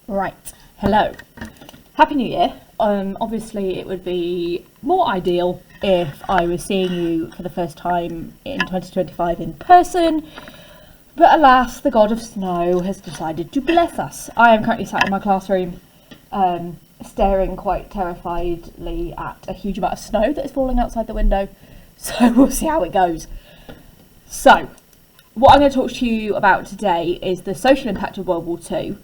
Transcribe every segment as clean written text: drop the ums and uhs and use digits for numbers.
Right, hello. Happy New Year. Obviously it would be more ideal if I was seeing you for the first time in 2025 in person, but alas, the god of snow has decided to bless us. I am currently sat in my classroom, staring quite terrifiedly at a huge amount of snow that is falling outside the window, so we'll see how it goes. So, what I'm going to talk to you about today is the social impact of World War II,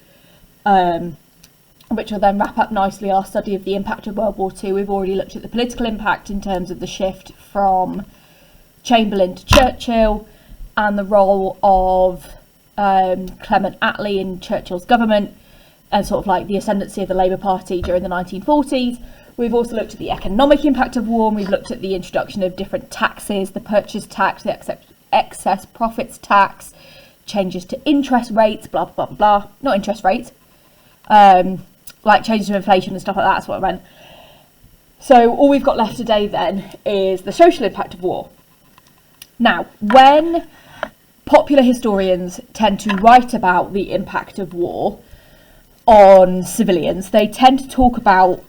which will then wrap up nicely our study of the impact of World War II. We've already looked at the political impact in terms of the shift from Chamberlain to Churchill and the role of Clement Attlee in Churchill's government and sort of like the ascendancy of the Labour Party during the 1940s. We've also looked at the economic impact of war, and we've looked at the introduction of different taxes, the purchase tax, the excess profits tax, changes to interest rates, blah, blah, blah, blah. Not interest rates. Like changes to inflation and stuff like that, that's what I meant. So all we've got left today then is the social impact of war. Now, when popular historians tend to write about the impact of war on civilians, they tend to talk about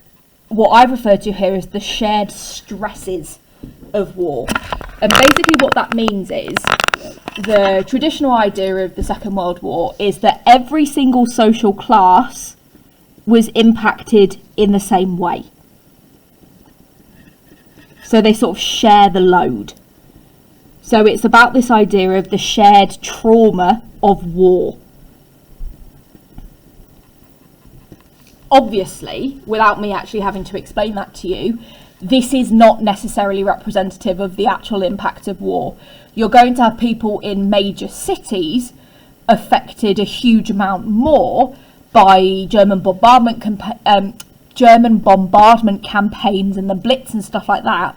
what I've referred to here as the shared stresses of war. And basically what that means is the traditional idea of the Second World War is that every single social class was impacted in the same way. So they sort of share the load. So it's about this idea of the shared trauma of war. Obviously, without me actually having to explain that to you, this is not necessarily representative of the actual impact of war. You're going to have people in major cities affected a huge amount more by German bombardment campaigns and the Blitz and stuff like that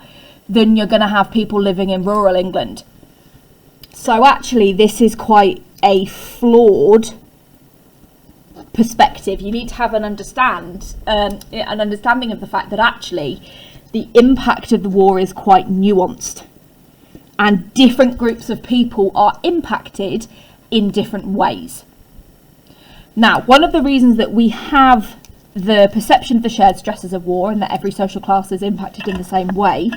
than you're going to have people living in rural England. So actually this is quite a flawed perspective. You need to have an understanding of the fact that actually the impact of the war is quite nuanced and different groups of people are impacted in different ways. Now, one of the reasons that we have the perception of the shared stresses of war and that every social class is impacted in the same way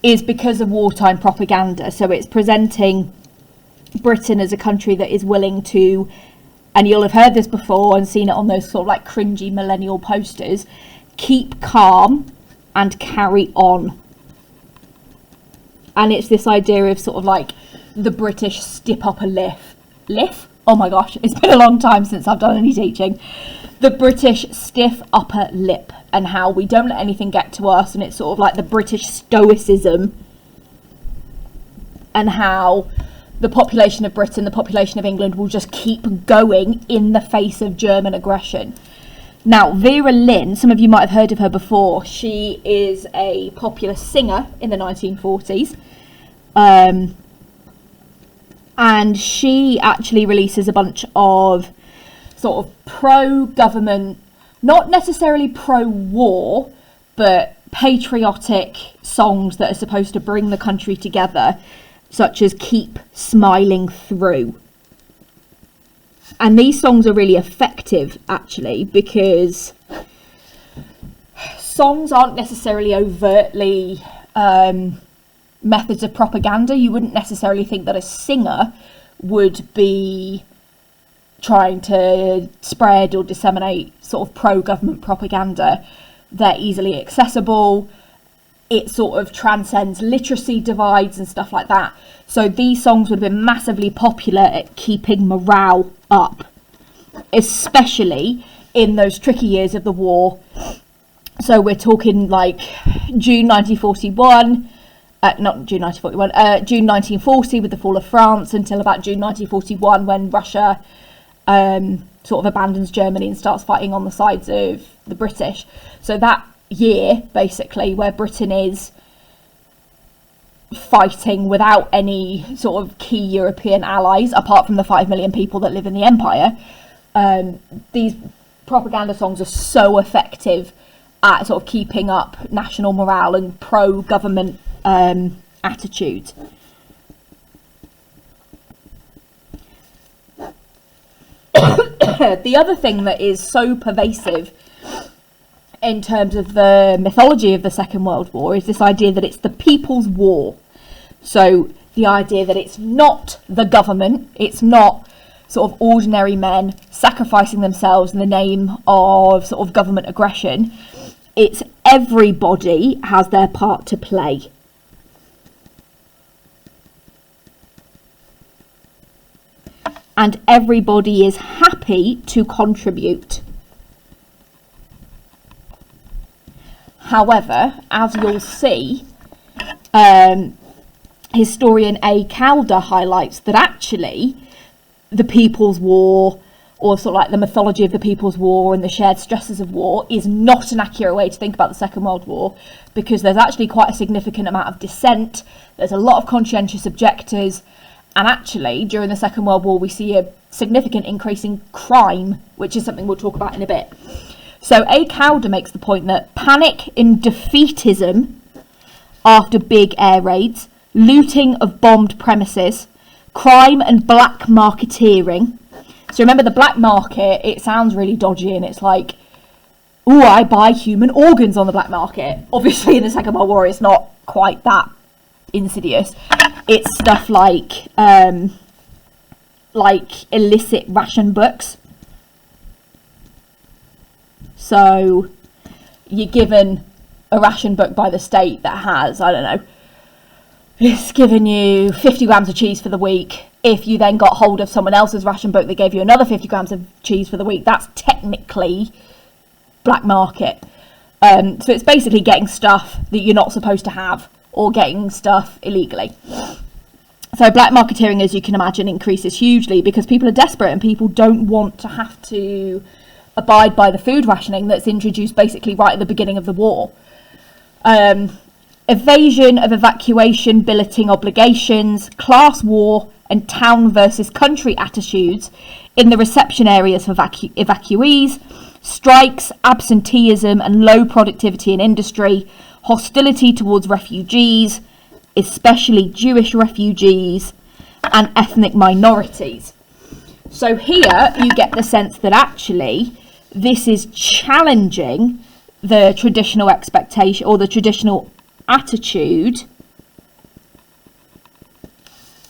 is because of wartime propaganda. So it's presenting Britain as a country that is willing to, and you'll have heard this before and seen it on those sort of like cringy millennial posters, keep calm and carry on. And it's this idea of sort of like the British stiff upper lip. Oh my gosh, it's been a long time since I've done any teaching. The British stiff upper lip and how we don't let anything get to us, and it's sort of like the British stoicism and how the population of Britain, the population of England will just keep going in the face of German aggression. Now, Vera Lynn, some of you might have heard of her before. She is a popular singer in the 1940s. And she actually releases a bunch of sort of pro-government, not necessarily pro-war, but patriotic songs that are supposed to bring the country together, such as Keep Smiling Through. And these songs are really effective, actually, because songs aren't necessarily overtly methods of propaganda. You wouldn't necessarily think that a singer would be trying to spread or disseminate sort of pro-government propaganda. They're easily accessible. It sort of transcends literacy divides and stuff like that. So these songs would have been massively popular at keeping morale up, especially in those tricky years of the war. So we're talking like June 1941, June 1940 with the fall of France until about June 1941 when Russia sort of abandons Germany and starts fighting on the sides of the British. So that year, basically, where Britain is fighting without any sort of key European allies, apart from the 5 million people that live in the empire, these propaganda songs are so effective at sort of keeping up national morale and pro-government attitude. The other thing that is so pervasive in terms of the mythology of the Second World War is this idea that it's the people's war. So the idea that it's not the government, it's not sort of ordinary men sacrificing themselves in the name of sort of government aggression. It's everybody has their part to play. And everybody is happy to contribute. However, as you'll see, historian A. Calder highlights that actually the People's War, or sort of like the mythology of the People's War and the shared stresses of war, is not an accurate way to think about the Second World War, because there's actually quite a significant amount of dissent, there's a lot of conscientious objectors, and actually during the Second World War we see a significant increase in crime, which is something we'll talk about in a bit. So A. Calder makes the point that panic and defeatism after big air raids, looting of bombed premises, crime and black marketeering. So remember, the black market, it sounds really dodgy, and it's like, oh, I buy human organs on the black market. Obviously in the Second World War it's not quite that insidious. It's stuff like illicit ration books. So you're given a ration book by the state that has, I don't know, it's given you 50 grams of cheese for the week. If you then got hold of someone else's ration book that gave you another 50 grams of cheese for the week, that's technically black market. So it's basically getting stuff that you're not supposed to have, or getting stuff illegally. So black marketeering, as you can imagine, increases hugely because people are desperate and people don't want to have to abide by the food rationing that's introduced basically right at the beginning of the war. Evasion of evacuation billeting obligations, class war and town versus country attitudes in the reception areas for evacuees, strikes, absenteeism and low productivity in industry, hostility towards refugees, especially Jewish refugees, and ethnic minorities. So here you get the sense that actually this is challenging the traditional expectation or the traditional attitude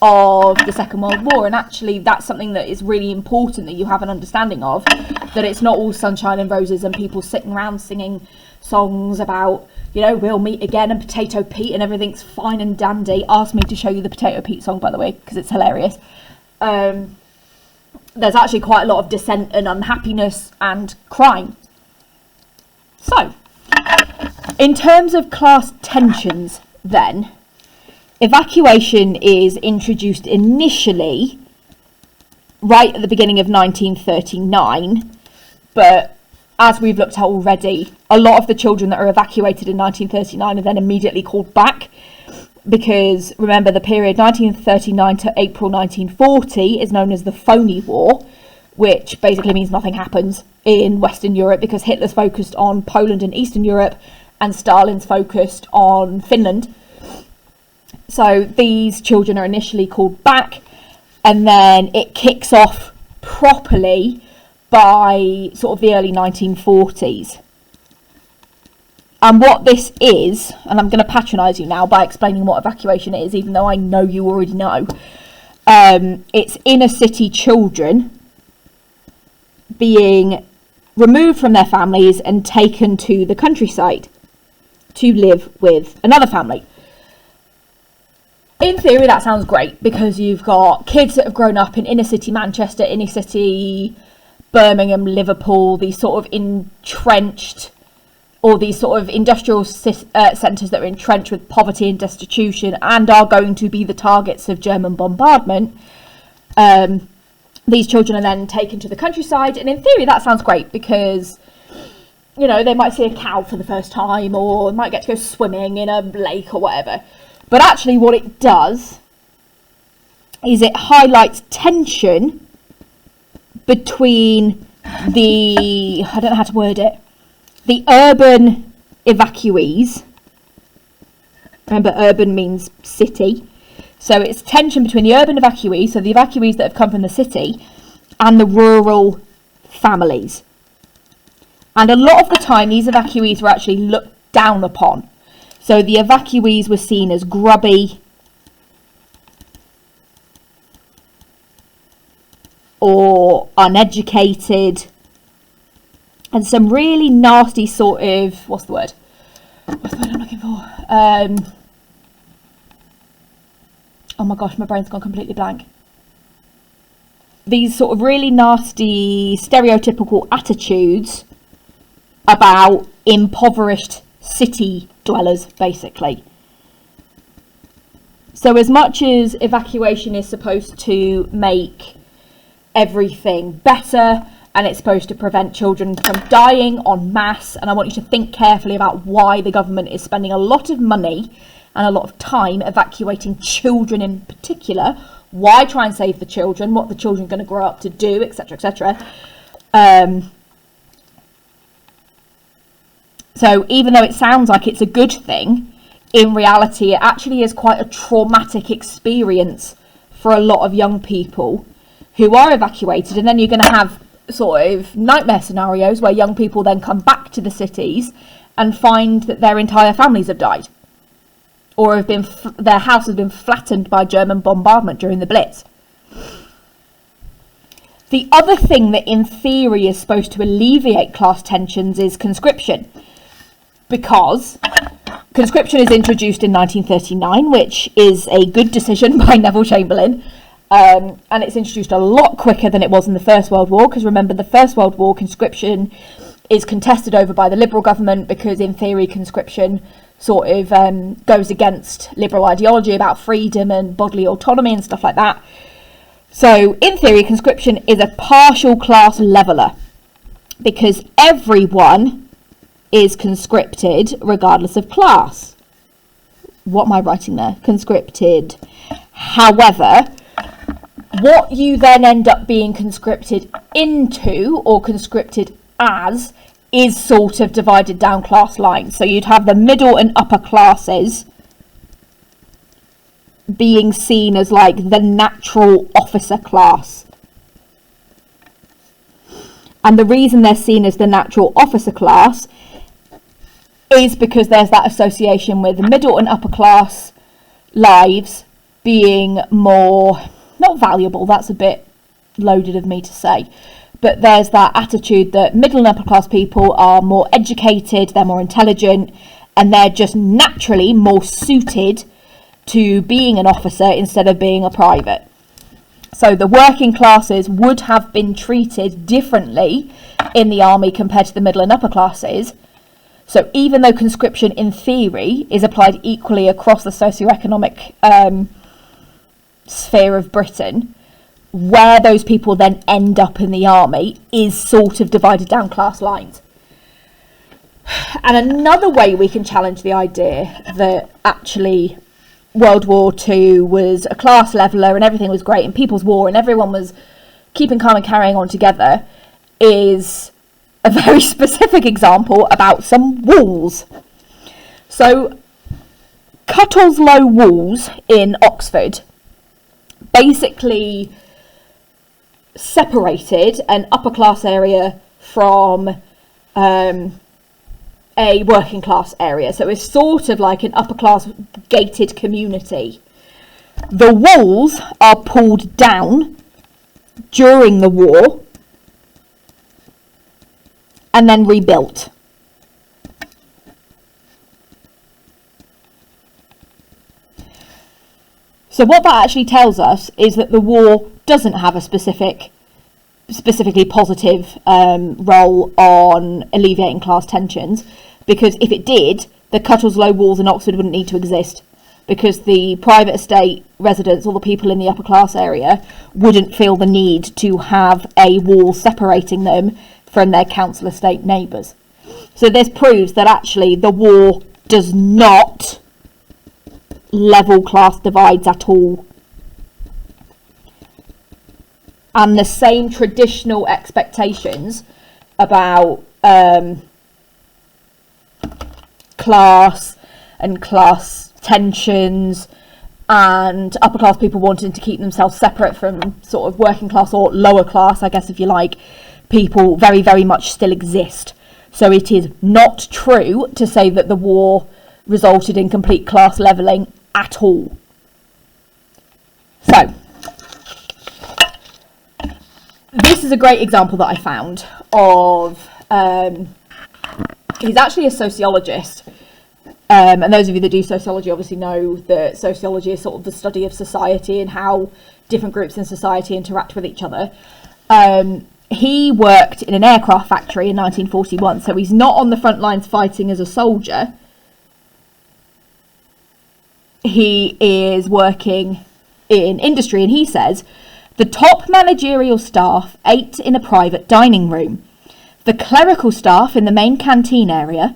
of the Second World War, and actually that's something that is really important that you have an understanding of, that it's not all sunshine and roses and people sitting around singing songs about, you know, we'll meet again and Potato Pete and everything's fine and dandy. Ask me to show you the Potato Pete song, by the way, because it's hilarious. There's actually quite a lot of dissent and unhappiness and crime. So, in terms of class tensions then, evacuation is introduced initially right at the beginning of 1939, but as we've looked at already, a lot of the children that are evacuated in 1939 are then immediately called back, because remember the period 1939 to April 1940 is known as the Phony War, which basically means nothing happens in Western Europe because Hitler's focused on Poland and Eastern Europe and Stalin's focused on Finland. So these children are initially called back, and then it kicks off properly by sort of the early 1940s. And what this is, and I'm going to patronise you now by explaining what evacuation is, even though I know you already know, it's inner city children being removed from their families and taken to the countryside to live with another family. In theory, that sounds great because you've got kids that have grown up in inner city Manchester, inner city Birmingham, Liverpool, these sort of entrenched, or these sort of industrial centres that are entrenched with poverty and destitution and are going to be the targets of German bombardment. These children are then taken to the countryside, and in theory that sounds great because, you know, they might see a cow for the first time or might get to go swimming in a lake or whatever. But actually what it does is it highlights tension between the, I don't know how to word it, the urban evacuees. Remember, urban means city. So it's tension between the urban evacuees, so the evacuees that have come from the city, and the rural families. And a lot of the time, these evacuees were actually looked down upon. So the evacuees were seen as grubby or uneducated, and some really nasty sort of, what's the word I'm looking for? Oh my gosh, my brain's gone completely blank. These sort of really nasty stereotypical attitudes about impoverished city dwellers, basically. So as much as evacuation is supposed to make everything better, and it's supposed to prevent children from dying en masse, and I want you to think carefully about why the government is spending a lot of money and a lot of time evacuating children in particular. Why try and save the children? What the children are going to grow up to do, etc., etc. So even though it sounds like it's a good thing, in reality it actually is quite a traumatic experience for a lot of young people who are evacuated. And then you're going to have sort of nightmare scenarios where young people then come back to the cities and find that their entire families have died, or have been their house has been flattened by German bombardment during the Blitz. The other thing that in theory is supposed to alleviate class tensions is conscription, because conscription is introduced in 1939, which is a good decision by Neville Chamberlain. And it's introduced a lot quicker than it was in the First World War, because remember, the First World War conscription is contested over by the Liberal government, because in theory conscription sort of goes against liberal ideology about freedom and bodily autonomy and stuff like that. So in theory conscription is a partial class leveller, because everyone is conscripted regardless of class. What am I writing there? Conscripted. However, what you then end up being conscripted into or conscripted as is sort of divided down class lines. So you'd have the middle and upper classes being seen as like the natural officer class. And the reason they're seen as the natural officer class is because there's that association with the middle and upper class lives being more, not valuable, that's a bit loaded of me to say, but there's that attitude that middle and upper class people are more educated, they're more intelligent, and they're just naturally more suited to being an officer instead of being a private. So the working classes would have been treated differently in the army compared to the middle and upper classes. So even though conscription in theory is applied equally across the socioeconomic sphere of Britain, where those people then end up in the army is sort of divided down class lines. And another way we can challenge the idea that actually World War II was a class leveller and everything was great and people's war and everyone was keeping calm and carrying on together is a very specific example about some walls. So Cuttle's-Low walls in Oxford basically separated an upper class area from a working class area. So it's sort of like an upper class gated community. The walls are pulled down during the war and then rebuilt. So what that actually tells us is that the war doesn't have a specifically positive role on alleviating class tensions, because if it did, the Cuttle's-Low walls in Oxford wouldn't need to exist, because the private estate residents, or the people in the upper class area, wouldn't feel the need to have a wall separating them from their council estate neighbours. So this proves that actually the war does not level class divides at all. And the same traditional expectations about class and class tensions and upper class people wanting to keep themselves separate from sort of working class or lower class, I guess if you like, people very, very much still exist. So it is not true to say that the war resulted in complete class levelling at all. So, this is a great example that I found of, he's actually a sociologist, and those of you that do sociology obviously know that sociology is sort of the study of society and how different groups in society interact with each other. He worked in an aircraft factory in 1941, so he's not on the front lines fighting as a soldier. He is working in industry, and he says, the top managerial staff ate in a private dining room, the clerical staff in the main canteen area,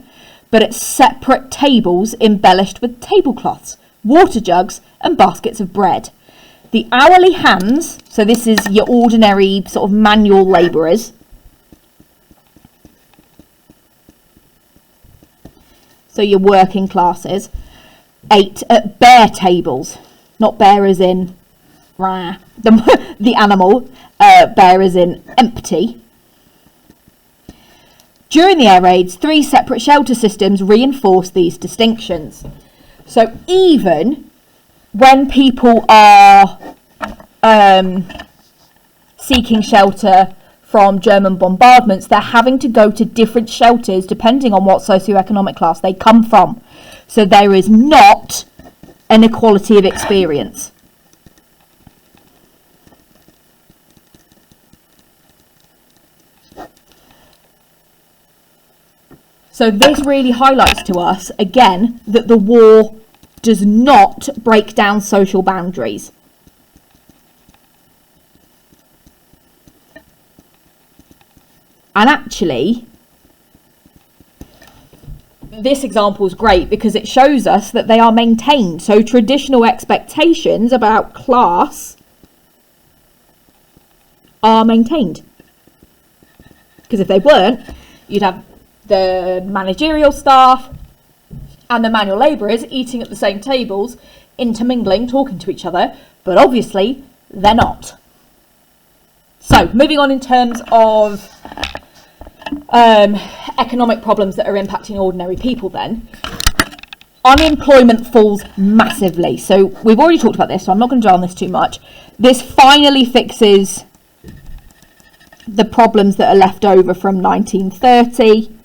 but at separate tables embellished with tablecloths, water jugs and baskets of bread. The hourly hands, so this is your ordinary sort of manual labourers, so your working classes, ate at bare tables, not bare as in the animal, bare as in empty. During the air raids, 3 separate shelter systems reinforced these distinctions. So even when people are seeking shelter from German bombardments, they're having to go to different shelters depending on what socioeconomic class they come from. So there is not an equality of experience. So this really highlights to us, again, that the war does not break down social boundaries. And actually, this example is great because it shows us that they are maintained. So traditional expectations about class are maintained. Because if they weren't, you'd have the managerial staff and the manual labourers eating at the same tables, intermingling, talking to each other, but obviously they're not. So, moving on in terms of economic problems that are impacting ordinary people then. Unemployment falls massively. So, we've already talked about this, so I'm not going to dwell on this too much. This finally fixes the problems that are left over from 1930.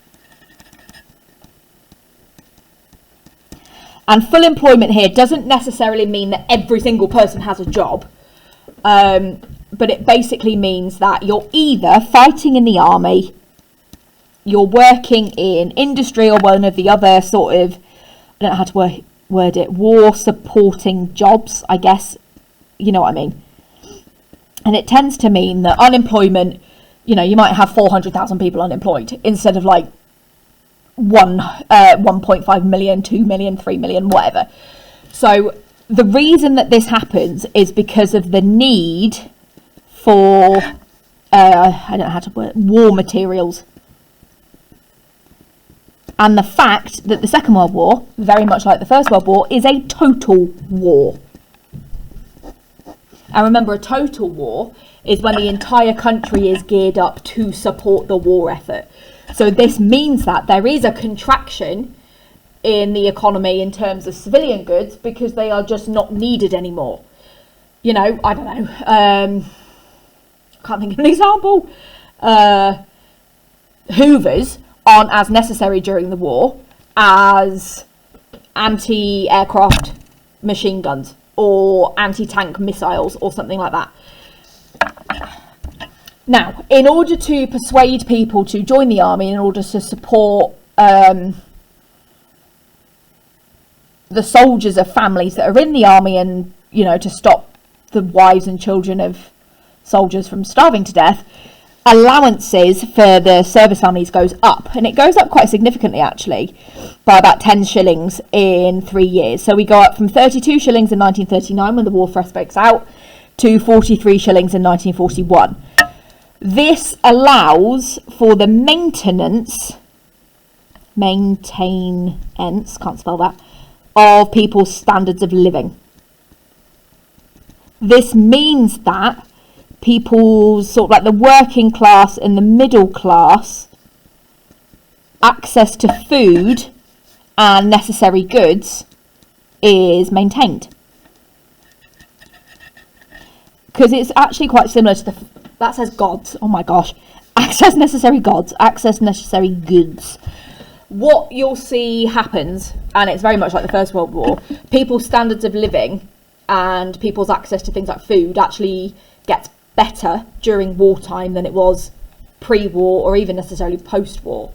And full employment here doesn't necessarily mean that every single person has a job, but it basically means that you're either fighting in the army, you're working in industry, or one of the other sort of, I don't know how to word it, war supporting jobs, I guess, you know what I mean. And it tends to mean that unemployment, you know, you might have 400,000 people unemployed instead of like 1.5 million, 2 million, 3 million, whatever. So the reason that this happens is because of the need for I don't know how to word it, war materials, and the fact that the Second World War, very much like the First World War, is a total war. And remember, a total war is when the entire country is geared up to support the war effort. So this means that there is a contraction in the economy in terms of civilian goods because they are just not needed anymore. You know, I don't know, can't think of an example. Hoovers aren't as necessary during the war as anti-aircraft machine guns or anti-tank missiles or something like that. Now, in order to persuade people to join the army, in order to support the soldiers of families that are in the army and, you know, to stop the wives and children of soldiers from starving to death, allowances for the service families goes up. And it goes up quite significantly, actually, by about 10 shillings in 3 years. So we go up from 32 shillings in 1939 when the war first breaks out to 43 shillings in 1941. This allows for the maintenance, can't spell that, of people's standards of living. This means that people's sort of like the working class and the middle class access to food and necessary goods is maintained. Because it's actually quite similar to that says gods, oh my gosh, access necessary goods. What you'll see happens, and it's very much like the First World War, people's standards of living and people's access to things like food actually gets better during wartime than it was pre-war or even necessarily post-war.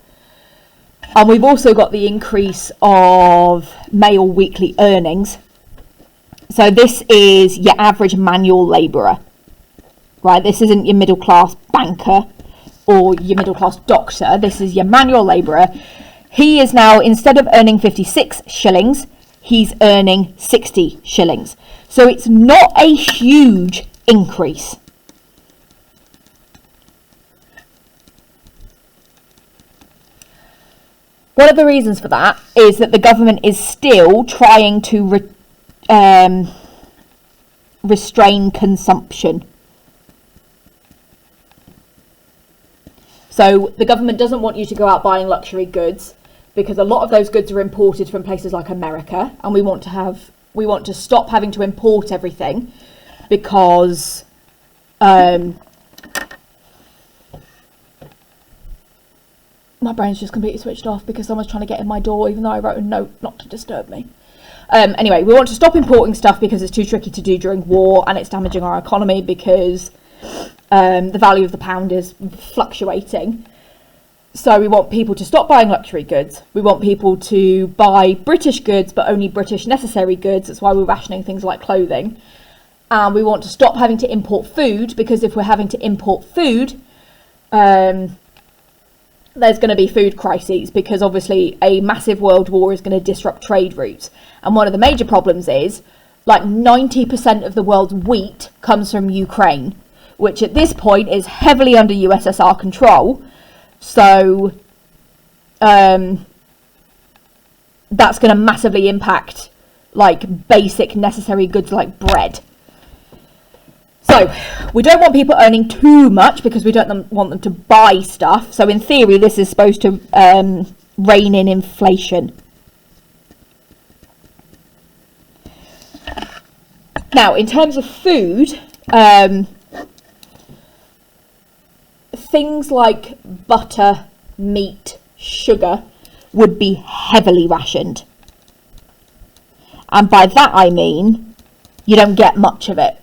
And we've also got the increase of male weekly earnings. So this is your average manual labourer, right? This isn't your middle class banker or your middle class doctor. This is your manual labourer. He is now, instead of earning 56 shillings, he's earning 60 shillings. So it's not a huge increase. One of the reasons for that is that the government is still trying to restrain consumption. So the government doesn't want you to go out buying luxury goods, because a lot of those goods are imported from places like America, and we want to stop having to import everything, because my brain's just completely switched off because someone's trying to get in my door, even though I wrote a note not to disturb me. Anyway, we want to stop importing stuff because it's too tricky to do during war, and it's damaging our economy because the value of the pound is fluctuating. So we want people to stop buying luxury goods. We want people to buy British goods, but only British necessary goods. That's why we're rationing things like clothing. And we want to stop having to import food, because if we're having to import food, there's going to be food crises, because obviously a massive world war is going to disrupt trade routes. And one of the major problems is, like 90% of the world's wheat comes from Ukraine, which at this point is heavily under USSR control. So that's going to massively impact like basic necessary goods like bread. So we don't want people earning too much, because we don't want them to buy stuff. So in theory, this is supposed to rein in inflation. Now, in terms of food, things like butter, meat, sugar would be heavily rationed. And by that I mean you don't get much of it.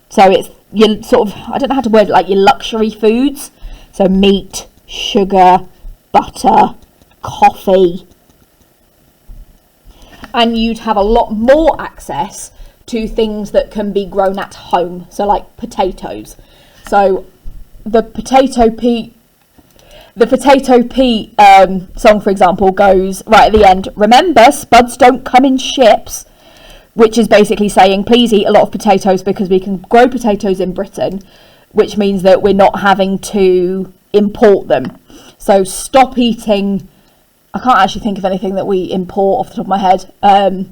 So it's your sort of, I don't know how to word it, like your luxury foods. So meat, sugar, butter, coffee. And you'd have a lot more access to things that can be grown at home. So like potatoes. So the potato pea song, for example, goes right at the end, remember, spuds don't come in ships, which is basically saying, please eat a lot of potatoes, because we can grow potatoes in Britain, which means that we're not having to import them. So stop eating, I can't actually think of anything that we import off the top of my head. I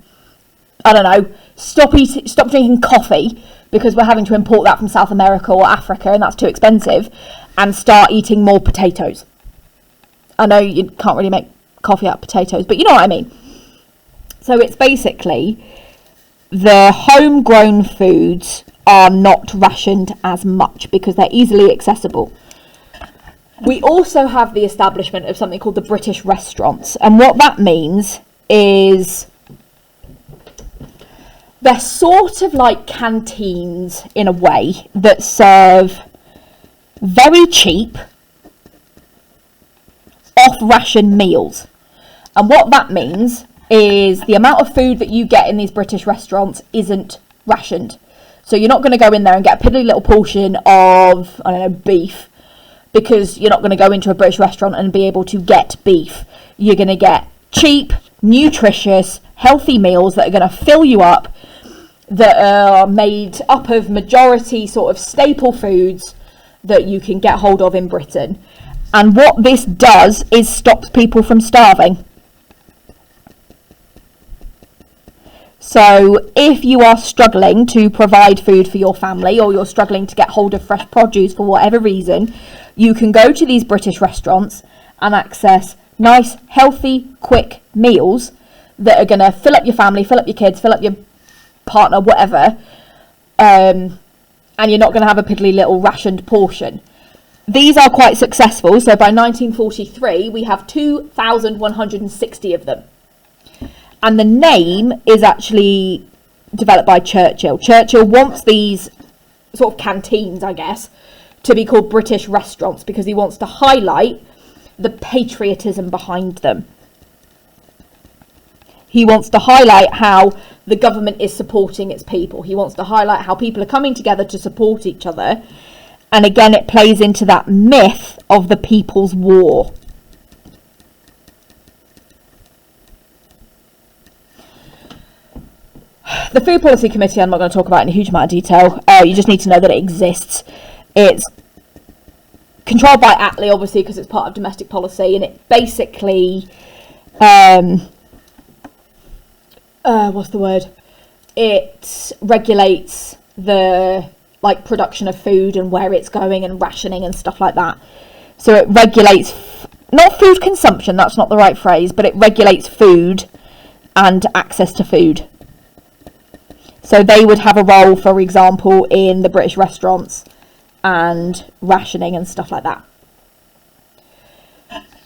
don't know, stop drinking coffee, because we're having to import that from South America or Africa, and that's too expensive, and start eating more potatoes. I know you can't really make coffee out of potatoes, but you know what I mean. So it's basically the homegrown foods are not rationed as much because they're easily accessible. We also have the establishment of something called the British restaurants, and what that means is they're sort of like canteens in a way that serve very cheap off-ration meals. And what that means is the amount of food that you get in these British restaurants isn't rationed. So you're not going to go in there and get a piddly little portion of, I don't know, beef, because you're not going to go into a British restaurant and be able to get beef. You're going to get cheap, nutritious, healthy meals that are going to fill you up, that are made up of majority sort of staple foods that you can get hold of in Britain. And what this does is stops people from starving. So if you are struggling to provide food for your family, or you're struggling to get hold of fresh produce for whatever reason, you can go to these British restaurants and access nice, healthy, quick meals that are going to fill up your family, fill up your kids, fill up your partner, whatever, and you're not going to have a piddly little rationed portion. These are quite successful. So by 1943, we have 2,160 of them. And the name is actually developed by Churchill. Churchill wants these sort of canteens, I guess, to be called British restaurants because he wants to highlight the patriotism behind them. He wants to highlight how the government is supporting its people. He wants to highlight how people are coming together to support each other. And again, it plays into that myth of the People's War. The Food Policy Committee, I'm not going to talk about in a huge amount of detail. You just need to know that it exists. It's controlled by Attlee, obviously, because it's part of domestic policy, and it basically, it regulates the production of food and where it's going and rationing and stuff like that. So it regulates not food consumption, that's not the right phrase, but it regulates food and access to food. So they would have a role, for example, in the British restaurants and rationing and stuff like that.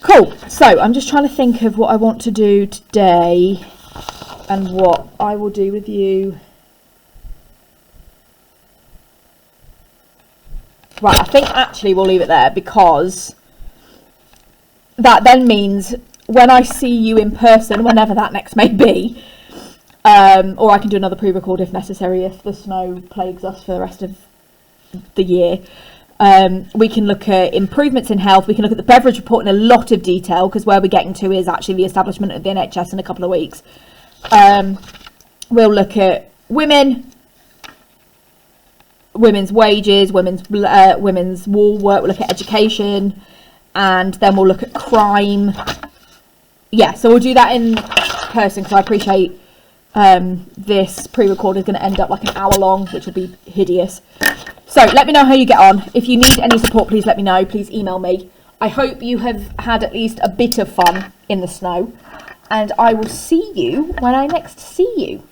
Cool. So I'm just trying to think of what I want to do today and what I will do with you. Right, I think actually we'll leave it there, because that then means when I see you in person, whenever that next may be, or I can do another pre-record if necessary, if the snow plagues us for the rest of the year. We can look at improvements in health. We can look at the beverage report in a lot of detail, because where we're getting to is actually the establishment of the NHS in a couple of weeks. We'll look at women's wages, women's war work. We'll look at education, and then we'll look at crime. Yeah, so we'll do that in person, because I appreciate this pre-record is going to end up like an hour long, which will be hideous. So let me know how you get on. If you need any support, please let me know. Please email me. I hope you have had at least a bit of fun in the snow, and I will see you when I next see you.